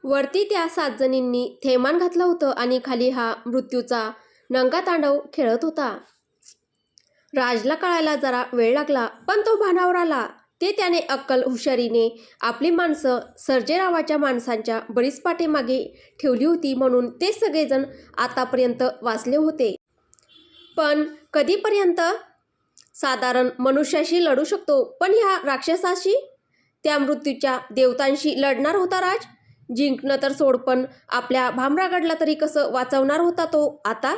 वरती त्या 7 जणींनी थैमान घातलं होतं आणि खाली हा मृत्यूचा नंगा तांडव खेळत होता. राजला कळायला जरा वेळ लागला, पण तो भानावर आला. ते त्याने अक्कल हुशारीने आपली माणसं सर्जेरावाच्या माणसांच्या बरीच पाठीमागे ठेवली होती, म्हणून ते सगळेजण आतापर्यंत वाचले होते. पण कधीपर्यंत? साधारण मनुष्याशी लढू शकतो, पण ह्या राक्षसाशी? त्या मृत्यूच्या देवतांशी लढणार होता राज. जिंकणं तर सोड, पण आपल्या भामरागडला तरी कसं वाचवणार होता तो आता?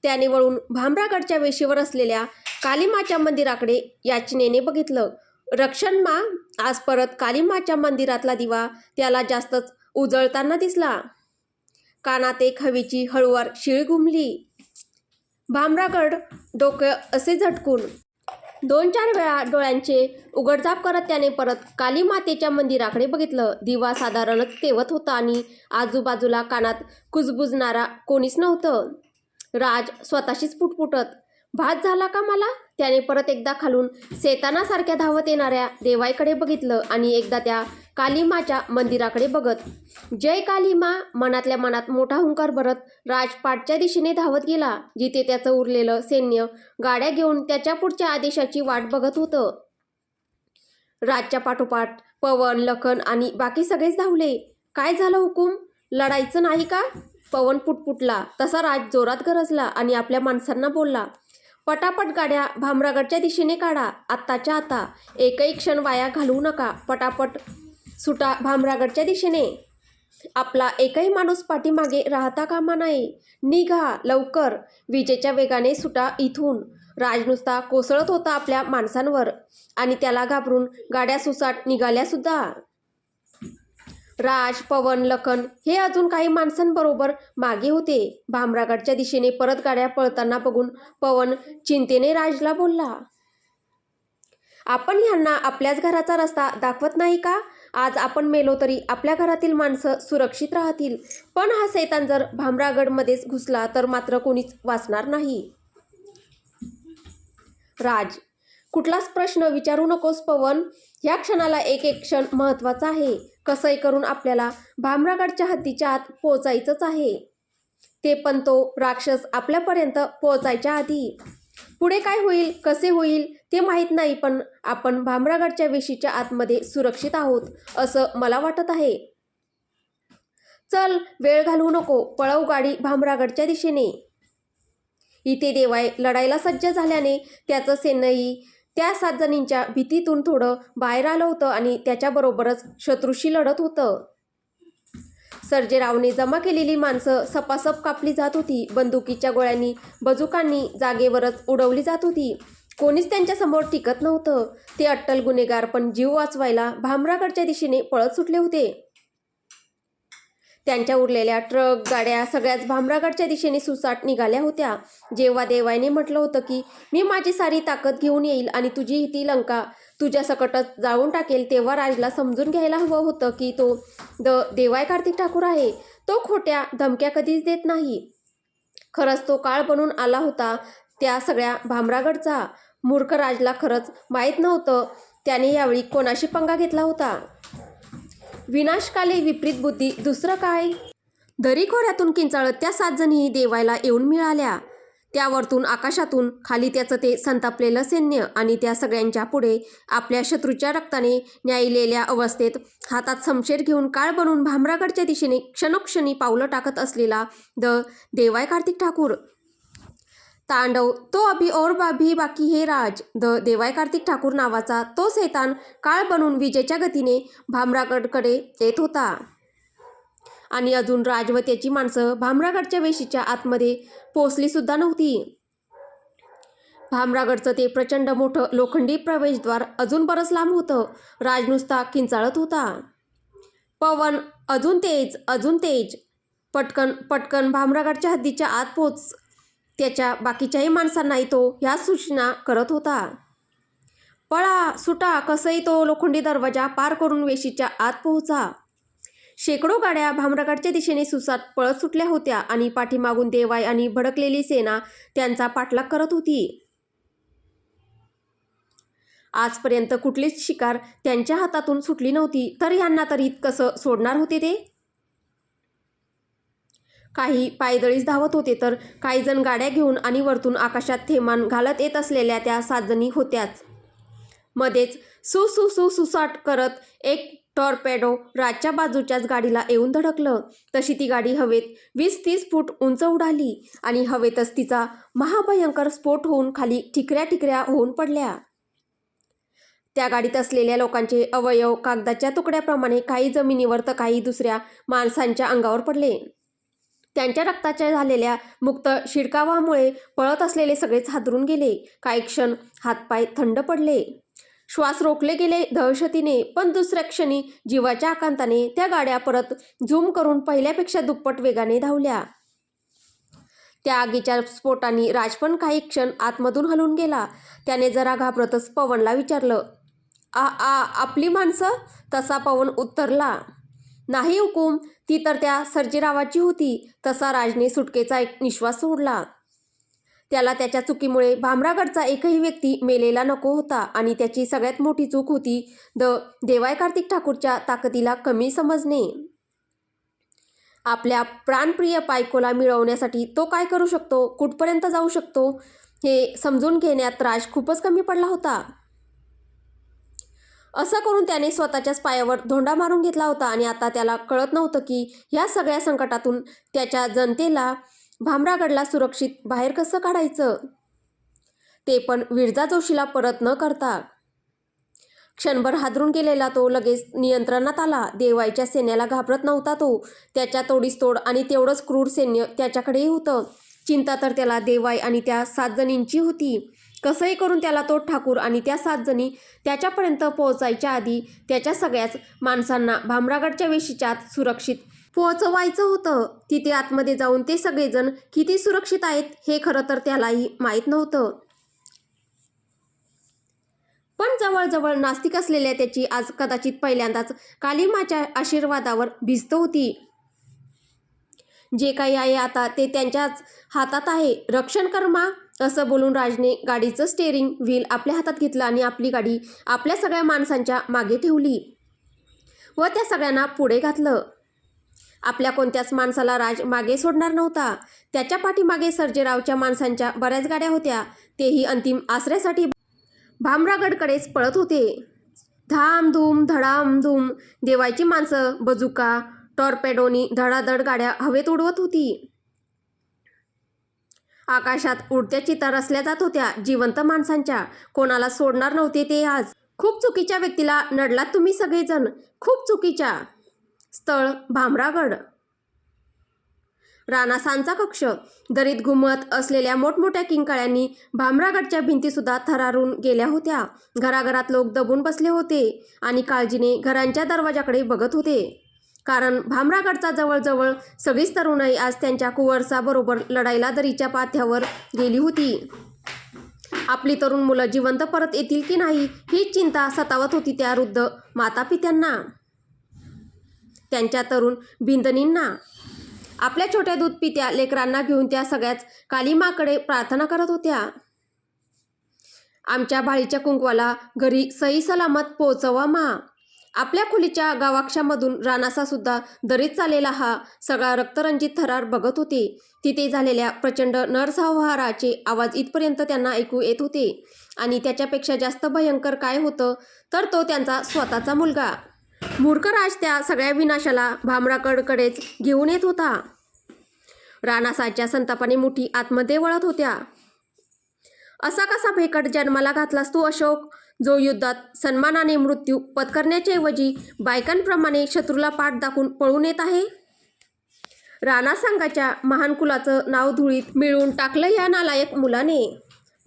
त्याने वळून भामरागडच्या वेशीवर असलेल्या कालीमाच्या मंदिराकडे याचनेने बघितलं. रक्षणमा, आज परत कालीमाच्या मंदिरातला दिवा त्याला जास्तच उजळताना दिसला. कानात एक हवेची हळूवार शिळ घुमली. भामरागड डोकं असे झटकून 2-4 वेळा डोळ्यांचे उघडझाप करत त्याने परत कालीमातेच्या मंदिराकडे बघितलं. दिवा साधारणच तेवत होता आणि आजूबाजूला कानात कुजबुजणारा कोणीच नव्हतं. राज स्वतःशीच पुटपुटत, भात झाला का मला? त्याने परत एकदा खालून सैतानासारख्या धावत येणाऱ्या देवाईकडे बघितलं आणि एकदा त्या कालीमाच्या मंदिराकडे बघत, जय कालीमा मनातल्या मनात मोठा हुंकार भरत राजपाटच्या दिशेने धावत गेला, जिथे त्याचं उरलेलं सैन्य गाड्या घेऊन त्याच्या पुढच्या आदेशाची वाट बघत होतं. राजच्या पाठोपाठ पवन, लखन आणि बाकी सगळेच धावले. काय झालं हुकूम? लढायचं नाही का? पवन पुटपुटला. तसा राज जोरात गरजला आणि आपल्या माणसांना बोलला, पटापट गाड्या भामरागडच्या दिशेने काढा. आत्ताच्या आता. एकही क्षण वाया घालवू नका. पटापट सुटा भामरागडच्या दिशेने. आपला एकही माणूस पाठीमागे राहता कामा नये. निघा लवकर. विजेच्या वेगाने सुटा इथून. राज नुसता कोसळत होता आपल्या माणसांवर आणि त्याला घाबरून गाड्या सुसाट निघाल्या सुद्धा. राज, पवन, लखन हे अजून काही माणसांबरोबर मागे होते. भामरागडच्या दिशेने परत गाड्या पळताना बघून पवन चिंतेने राजला बोलला, आपण ह्यांना आपल्याच घराचा रस्ता दाखवत नाही का? आज आपण मेलो तरी आपल्या घरातील माणसं सुरक्षित राहतील, पण हा सैतान जर भामरागडमध्येच घुसला तर मात्र कोणीच वाचणार नाही. राज, कुठलाच प्रश्न विचारू नकोस पवन. ह्या क्षणाला एक एक क्षण महत्त्वाचा आहे. कसंही करून आपल्याला भामरागडच्या हद्दीच्या आत पोचायचंच आहे. ते पण तो राक्षस आपल्यापर्यंत पोचायच्या आधी. पुढे काय होईल, कसे होईल ते माहीत नाही, पण आपण भामरागडच्या वेशीच्या आतमध्ये सुरक्षित आहोत असं मला वाटत आहे. चल, वेळ घालवू नको. पळव गाडी भामरागडच्या दिशेने. इथे देवाई लढायला सज्ज झाल्याने त्याचं सैन्यही त्या 7 जणींच्या भीतीतून थोडं बाहेर आलं होतं आणि त्याच्याबरोबरच शत्रूशी लढत होतं. सर्जेरावने जमा केलेली माणसं सपासप कापली जात होती. बंदुकीच्या गोळ्यांनी, बंदुकांनी जागेवरच उडवली जात होती. कोणीच त्यांच्यासमोर टिकत नव्हतं. ते अट्टल गुन्हेगार पण जीव वाचवायला भामरागडच्या दिशेने पळत सुटले होते. त्यांच्या उरलेल्या ट्रक, गाड्या सगळ्याच भामरागडच्या दिशेने सुसाट निघाल्या होत्या. जेव्हा देवाईने म्हटलं होतं की मी माझी सारी ताकद घेऊन येईल आणि तुझी ती लंका तुझ्या सकटच जाळून टाकेल, तेव्हा राजला समजून घ्यायला हवं होतं की तो देवाई कार्तिक ठाकूर आहे. तो खोट्या धमक्या कधीच देत नाही. खरंच तो काळ बनून आला होता त्या सगळ्या भामरागडचा. मूर्ख राजला खरंच माहीत नव्हतं त्याने यावेळी कोणाशी पंगा घेतला होता. विनाशकाले विपरीत बुद्धी, दुसरं काय? दरीखोऱ्यातून किंचाळत त्या 7 जणीही देवायला येऊन मिळाल्या. त्यावरतून आकाशातून खाली त्याचं ते संतापलेलं सैन्य आणि त्या सगळ्यांच्या पुढे आपल्या शत्रूच्या रक्ताने न्यायलेल्या अवस्थेत हातात शमशेर घेऊन काळ बनून भामरागडच्या दिशेने क्षणोक्षणी पावलं टाकत असलेला देवाई कार्तिक ठाकूर. तांडव तो अभी और भी बाकी है राज. देवाई कार्तिक ठाकूर नावाचा तो सैतान काळ बनून विजेच्या गतीने भामरागडकडे येत होता आणि अजून राज व त्याची माणसं भामरागडच्या वेशीच्या आतमध्ये पोचली सुद्धा नव्हती. भामरागडचं ते प्रचंड मोठं लोखंडी प्रवेशद्वार अजून बरंच लांब होतं. राज नुसता किंचाळत होता, पवन अजून तेज, अजून तेज. पटकन पटकन भामरागडच्या हद्दीच्या आत पोच. त्याच्या बाकीच्याही माणसांनाही तो ह्या सूचना करत होता. पळा, सुटा, कसंही तो लोखंडी दरवाजा पार करून वेशीच्या आत पोहोचा. शेकडो गाड्या भामरागडच्या दिशेने सुसाट पळत सुटल्या होत्या आणि पाठीमागून देवाई आणि भडकलेली सेना त्यांचा पाठलाग करत होती. आजपर्यंत कुठलीच शिकार त्यांच्या हातातून सुटली नव्हती, तर ह्यांना तरी कसं सोडणार होते ते? काही पायदळीच धावत होते तर काही जण गाड्या घेऊन आणि वरतून आकाशात थैमान घालत येत असलेल्या त्या 7 जणी होत्याच. मध्येच सु सु सु सुसाट करत एक टॉर्पेडो राजच्या बाजूच्याच गाडीला येऊन धडकलं. तशी ती गाडी हवेत 20-30 फूट उंच उडाली आणि हवेतच तिचा महाभयंकर स्फोट होऊन खाली ठिकऱ्या ठिकऱ्या होऊन पडल्या. त्या गाडीत असलेल्या लोकांचे अवयव कागदाच्या तुकड्याप्रमाणे काही जमिनीवर तर काही दुसऱ्या माणसांच्या अंगावर पडले. त्यांच्या रक्ताच्या झालेल्या मुक्त शिडकावामुळे पळत असलेले सगळेच हादरून गेले. काही क्षण हातपाय थंड पडले, श्वास रोखले गेले दहशतीने, पण दुसऱ्या क्षणी जीवाच्या आकांताने त्या गाड्या परत झूम करून पहिल्यापेक्षा दुप्पट वेगाने धावल्या. त्या आगीच्या स्फोटांनी राज पण काही क्षण आतमधून हलून गेला. त्याने जरा घाबरतच पवनला विचारलं, आपली माणसं? तसा पवन उत्तरला, नाही हुकूम, ती तर त्या सर्जेरावाची होती. तसा राजने सुटकेचा एक निश्वास सोडला. त्याला त्याच्या चुकीमुळे भामरागडचा एकही व्यक्ती मेलेला नको होता आणि त्याची सगळ्यात मोठी चूक होती देवाय कार्तिक ठाकूरच्या ताकदीला कमी समजणे. आपल्या प्राणप्रिय बायकोला मिळवण्यासाठी तो काय करू शकतो, कुठपर्यंत जाऊ शकतो हे समजून घेण्यात राज खूपच कमी पडला होता. असं करून त्याने स्वतःच्याच पायावर धोंडा मारून घेतला होता आणि आता त्याला कळत नव्हतं की ह्या सगळ्या संकटातून त्याच्या जनतेला, भामरागडला सुरक्षित बाहेर कसं काढायचं, ते पण विरजा जोशीला परत न करता. क्षणभर हादरून गेलेला तो लगेच नियंत्रणात आला. देवाईच्या सैन्याला घाबरत नव्हता तो. त्याच्या तोडीस तोड आणि तेवढंच क्रूर सैन्य त्याच्याकडेही होतं. चिंता तर त्याला देवाई आणि त्या 7 जणींची होती. कसंही करून त्याला तो ठाकूर आणि त्या 7 जणी त्याच्यापर्यंत पोहोचायच्या आधी त्याच्या सगळ्याच माणसांना भामरागडच्या वेशीच्या आत सुरक्षित पोहोचवायचं होतं. तिथे आतमध्ये जाऊन ते सगळेजण किती सुरक्षित आहेत हे खरं तर त्यालाही माहीत नव्हतं. पण जवळजवळ नास्तिक असलेल्या त्याची आज कदाचित पहिल्यांदाच कालिमाच्या आशीर्वादावर भिस्त होती. जे काही आहे आता ते त्यांच्याच हातात आहे. रक्षण कर मा, असं बोलून राजने गाडीचं स्टेअरिंग व्हील आपल्या हातात घेतलं आणि आपली गाडी आपल्या सगळ्या माणसांच्या मागे ठेवली व त्या सगळ्यांना पुढे घातलं. आपल्या कोणत्याच माणसाला राज मागे सोडणार नव्हता. त्याच्या पाठीमागे सर्जेरावच्या माणसांच्या बऱ्याच गाड्या होत्या. तेही अंतिम आसऱ्यासाठी भामरागडकडेच पळत होते. धामधूम धडामधूम देवायची माणसं बजुका टॉर्पेडोनी धडाधड गाड्या हवेत उडवत होती. आकाशात उडत्या चिता रचल्या जात होत्या जिवंत माणसांच्या. कोणाला सोडणार नव्हते ते आज. खूप चुकीच्या व्यक्तीला नडलात तुम्ही सगळेजण, खूप चुकीच्या. स्थळ भामरागड. रानासांचा कक्ष. दरीत घुमत असलेल्या मोठमोठ्या किंकाळ्यांनी भामरागडच्या भिंतीसुद्धा थरारून गेल्या होत्या. घराघरात लोक दबून बसले होते आणि काळजीने घरांच्या दरवाजाकडे बघत होते. कारण भामरागडचा जवळजवळ सगळीच तरुणाई आज त्यांच्या कुंवरसाबरोबर लढाईला दरीच्या पाथ्यावर गेली होती. आपली तरुण मुलं जिवंत परत येतील की नाही ही चिंता सतावत होती त्या वृद्ध मातापित्यांना, त्यांच्या तरुण भिंदनींना. आपल्या छोट्या दूध पित्या लेकरांना घेऊन त्या सगळ्याच कालिमाकडे प्रार्थना करत होत्या. आमच्या भाळीच्या कुंकवाला घरी सही सलामत पोहोचवा मा. आपल्या खोलीच्या गावाक्षामधून रानासा सुद्धा दरीत चाललेला हा सगळा रक्तरंजित थरार बघत होते. तिथे झालेल्या प्रचंड नरसंहाराचे आवाज इथपर्यंत त्यांना ऐकू येत होते. आणि त्याच्यापेक्षा जास्त भयंकर काय होतं तर तो त्यांचा स्वतःचा मुलगा मूर्ख राज त्या सगळ्या विनाशाला भामरागडकडेच घेऊन येत होता. रानासाच्या संतापाने मुठी आतमध्ये वळत होत्या. असा कसा भेकट जन्माला घातलास तू अशोक, जो युद्धात सन्मानाने मृत्यू पत्करण्याच्या ऐवजी बायकांप्रमाणे शत्रूला पाठ दाखवून पळून येत आहे. राणासांगाच्या महान कुलाचं नाव धुळीत मिळवून टाकलं या नालायक मुलाने.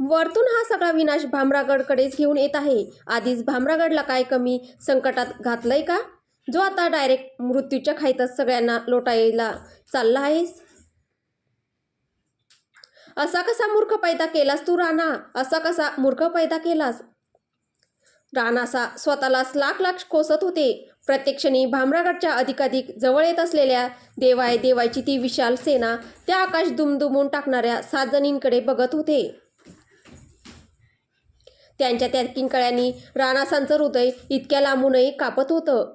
वरतून हा सगळा विनाश भामरागडकडेच घेऊन येत आहे. आधीच भामरागडला काय कमी संकटात घातलंय का, जो आता डायरेक्ट मृत्यूच्या खाईतच सगळ्यांना लोटायला चालला आहेस. असा कसा मूर्ख पैदा केलास तू राणा, असा कसा मूर्ख पैदा केलास. राणासा स्वतःलाच लाख लाख कोसत होते. प्रत्येक क्षणी भामरागडच्या अधिकाधिक जवळ येत असलेल्या देवायची ती विशाल सेना त्या आकाश दुमदुमून टाकणाऱ्या 7 जणींकडे बघत होते. त्यांच्या त्या किंकाळ्यांनी राणासांचं हृदय इतक्या लांबूनही कापत होतं.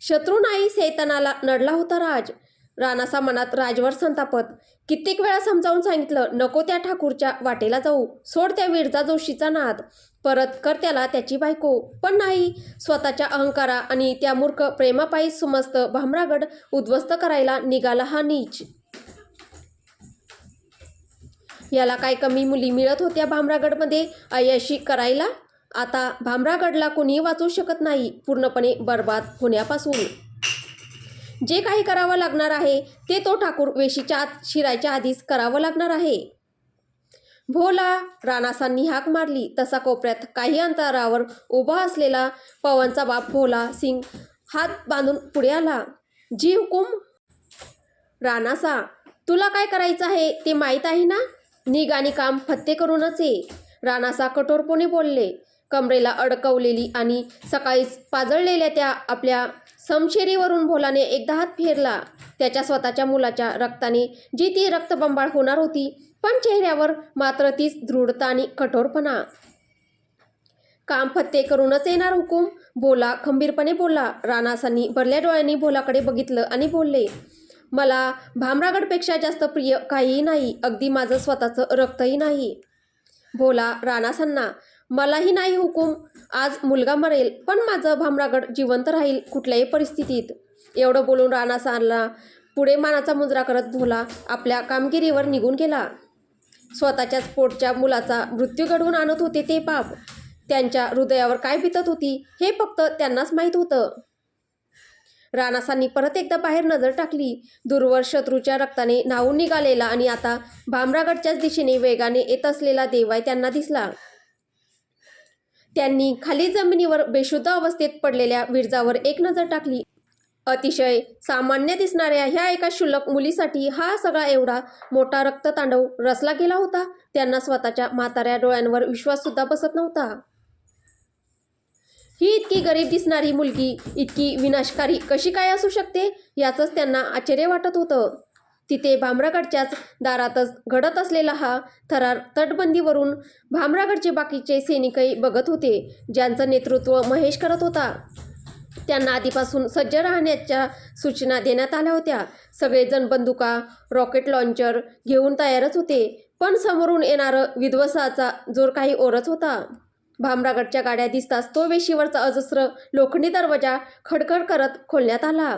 शत्रू नाही सैतानाला नडला होता राज. रानासा मनात राजवर संतापत कित्येक वेळा समजावून सांगितलं, नको त्या ठाकूरच्या वाटेला जाऊ, सोड त्या विरजा जोशीचा नाद, परत कर त्याला त्याची बायको. पण नाही, स्वतःच्या अहंकारा आणि त्या मूर्ख प्रेमापायी सुमस्त भामरागड उद्ध्वस्त करायला निघाला हा नीच. याला काय कमी मुली मिळत होत्या भामरागडमध्ये अय्याशी करायला? आता भामरागडला कोणीही वाचवू शकत नाही पूर्णपणे बर्बाद होण्यापासून. जे काही करावं लागणार आहे ते तो ठाकूर वेशीच्या आत शिरायच्या आधीच करावं लागणार आहे. भोला, रानासांनी हाक मारली तसा कोपऱ्यात काही अंतरावर उभा असलेला पवनचा बाप भोला सिंग हात बांधून पुढे आला. जी हुकूम. रानासा, तुला काय करायचं आहे ते माहीत आहे ना? निघ आणि काम फत्ते करूनच ये. रानासा कठोरपणे बोलले. कमरेला अडकवलेली आणि सकाळीच पाजळलेल्या त्या आपल्या समशेरीवरून भोलाने एकदा हात फेरला. त्याच्या स्वतःच्या मुलाच्या रक्ताने जी ती रक्तबंबाळ होणार होती, पण चेहऱ्यावर मात्र तीच दृढता आणि कठोरपणा. काम फत्ते करूनच येणार हुकूम, भोला खंबीरपणे बोलला. रानासांनी भरल्या डोळ्यांनी भोलाकडे बघितलं आणि बोलले, मला भामरागडपेक्षा जास्त प्रिय काहीही नाही, अगदी माझं स्वतःचं रक्तही नाही. भोला रानासांना, मलाही नाही हुकूम, आज मुलगा मरेल पण माझं भामरागड जिवंत राहील कुठल्याही परिस्थितीत. एवढं बोलून रानासांना पुढे मानाचा मुजरा करत भोला आपल्या कामगिरीवर निघून गेला. स्वतःच्याच पोटच्या मुलाचा मृत्यू घडवून आणत होते ते पाप. त्यांच्या हृदयावर काय बितत होती हे फक्त त्यांनाच माहीत होतं. रानासांनी परत एकदा बाहेर नजर टाकली. दूरवर शत्रूच्या रक्ताने न्हावून निघालेला आणि आता भामरागडच्याच दिशेने वेगाने येत असलेला देवाय त्यांना दिसला. त्यांनी खाली जमिनीवर बेशुद्ध अवस्थेत पडलेल्या विरजावर एक नजर टाकली. अतिशय सामान्य दिसणाऱ्या ह्या एका क्षुल्लक मुलीसाठी हा सगळा एवढा मोठा रक्ततांडव रचला गेला होता. त्यांना स्वतःच्या म्हाताऱ्या डोळ्यांवर विश्वाससुद्धा बसत नव्हता. ही इतकी गरीब दिसणारी मुलगी इतकी विनाशकारी कशी काय असू शकते याचंच त्यांना आश्चर्य वाटत होतं. तिथे भामरागडच्याच दारातच घडत असलेला हा थरार तटबंदीवरून भामरागडचे बाकीचे सैनिकही बघत होते, ज्यांचं नेतृत्व महेश करत होता. त्यांना आधीपासून सज्ज राहण्याच्या सूचना देण्यात आल्या होत्या. सगळेजण बंदुका, रॉकेट लॉन्चर घेऊन तयारच होते, पण समोरून येणारं विध्वंसाचा जोर काही ओरच होता. भामरागडच्या गाड्या दिसताच तो वेशीवरचा अजस्र लोखंडी दरवाजा खडखड करत खोलण्यात आला.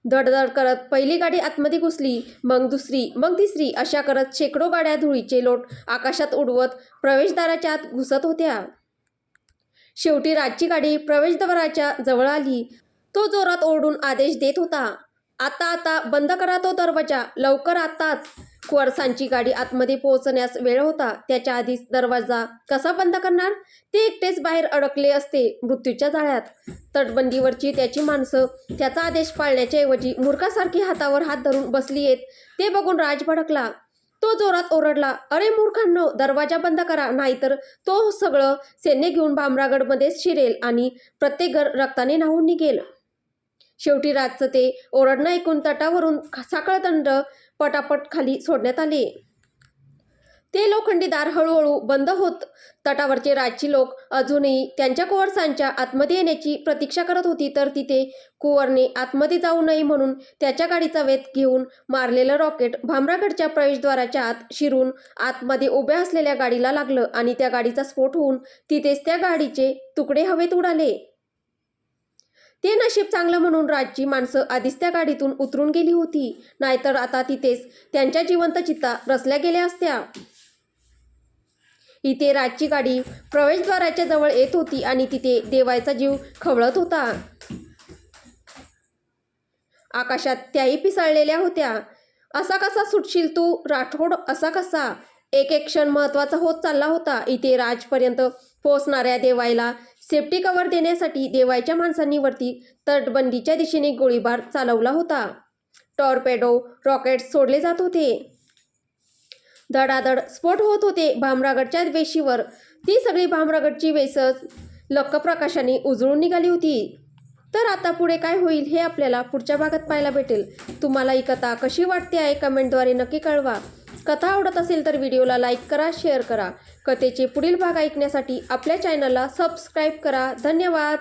धडधड करत पहिली गाडी आतमध्ये घुसली, मग दुसरी, मग तिसरी, अशा करत शेकडो गाड्या धुळीचे लोट आकाशात उडवत प्रवेशद्वाराच्या आत घुसत होत्या. शेवटी राजची गाडी प्रवेशद्वाराच्या जवळ आली. तो जोरात ओरडून आदेश देत होता, आता आता बंद करा तो दरवाजा, लवकर आताच. कुंवरसांची गाडी आतमध्ये पोहोचण्यास वेळ होता. त्याच्या आधीच दरवाजा कसा बंद करणार? ते एकटेच बाहेर अडकले असते मृत्यूच्या जाळ्यात. तटबंदीवरची त्याची माणसं त्याचा आदेश पाळण्याच्या ऐवजी मूर्खासारखी हातावर हात धरून बसली आहेत ते बघून राज भडकला. तो जोरात ओरडला, अरे मूर्खांनो, दरवाजा बंद करा, नाहीतर तो सगळं सैन्य घेऊन भामरागडमध्येच शिरेल आणि प्रत्येक घर रक्ताने न्हावून निघेल. शेवटी राजचं ते ओरडणं ऐकून तटावरून साखळदंड पटापट खाली सोडण्यात आले. ते लोखंडी दार हळूहळू बंद होत तटावरचे राजची लोक अजूनही त्यांच्या कुंवरसांच्या आतमध्ये येण्याची प्रतीक्षा करत होती. तर तिथे कुंवरने आतमध्ये जाऊ नये म्हणून त्याच्या गाडीचा वेध घेऊन मारलेलं रॉकेट भामरागडच्या प्रवेशद्वाराच्या आत शिरून आतमध्ये उभ्या असलेल्या गाडीला लागलं आणि त्या गाडीचा स्फोट होऊन तिथेच त्या गाडीचे तुकडे हवेत उडाले. ते नशीब चांगलं म्हणून राजची माणसं आधीच त्या गाडीतून उतरून गेली होती, नाहीतर आता तिथेच त्यांच्या जिवंत चिता रचल्या गेल्या असत्या. इथे राजची गाडी प्रवेशद्वाराच्या जवळ येत होती आणि तिथे देवायचा जीव खवळत होता. आकाशात त्याही पिसाळलेल्या होत्या. असा कसा सुटशील तू राठोड, असा कसा? एक एक क्षण महत्त्वाचा होत चालला होता. इथे राजपर्यंत पोहोचणाऱ्या देवायला सेफ्टी कव्हर देण्यासाठी देवायच्या माणसांनी वरती तटबंदीच्या दिशेने गोळीबार चालवला होता. टॉर्पेडो रॉकेट्स सोडले जात होते. धडाधड स्फोट होत होते भामरागडच्या वेशीवर. ती सगळी भामरागडची वेसच लख्ख प्रकाशाने उजळून निघाली होती. तर आता पुढे काय होईल हे आपल्याला पुढच्या भागात पाहायला भेटेल. तुम्हाला ही कथा कशी वाटते आहे कमेंटद्वारे नक्की कळवा. कथा आवडत असेल तर व्हिडिओला लाईक करा, शेअर करा. कथेचे पुढील भाग ऐकण्यासाठी आपल्या चॅनलला सबस्क्राईब करा. धन्यवाद.